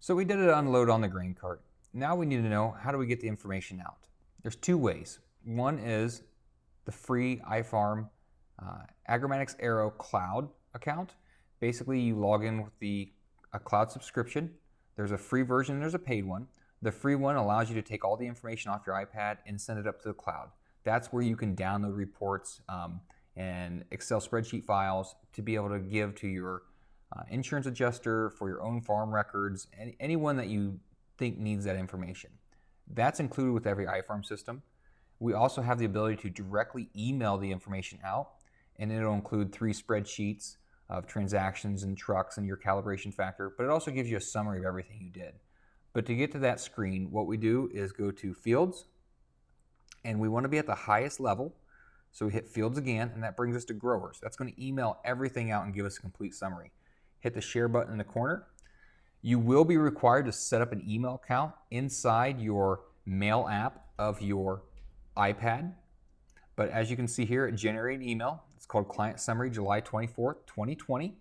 So we did an unload on the grain cart. Now we need to know, how do we get the information out? There's two ways. One is the free iFarm Agromatics Arrow Cloud account. Basically, you log in with a cloud subscription. There's a free version and there's a paid one. The free one allows you to take all the information off your iPad and send it up to the cloud. That's where you can download reports and Excel spreadsheet files to be able to give to your insurance adjuster, for your own farm records, and anyone that you think needs that information. That's included with every iFarm system. We also have the ability to directly email the information out, and it'll include 3 spreadsheets of transactions and trucks and your calibration factor, but it also gives you a summary of everything you did. But to get to that screen, what we do is go to Fields, and we want to be at the highest level. So we hit Fields again, and that brings us to Growers. That's going to email everything out and give us a complete summary. Hit the share button in the corner. You will be required to set up an email account inside your mail app of your iPad. But as you can see here, it generated an email. It's called Client Summary, July 24th, 2020.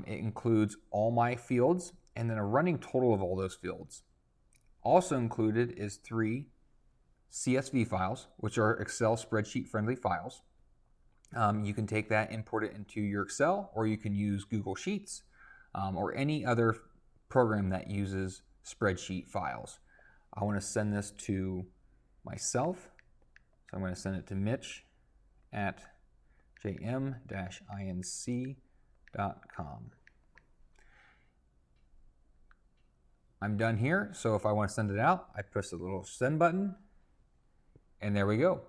It includes all my fields and then a running total of all those fields. Also included is 3 CSV files, which are Excel spreadsheet friendly files. You can take that, import it into your Excel, or you can use Google Sheets or any other program that uses spreadsheet files. I want to send this to myself, so I'm going to send it to Mitch at jm-inc.com. I'm done here, so if I want to send it out, I press the little send button, and there we go.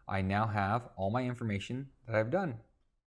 I now have all my information that I've done.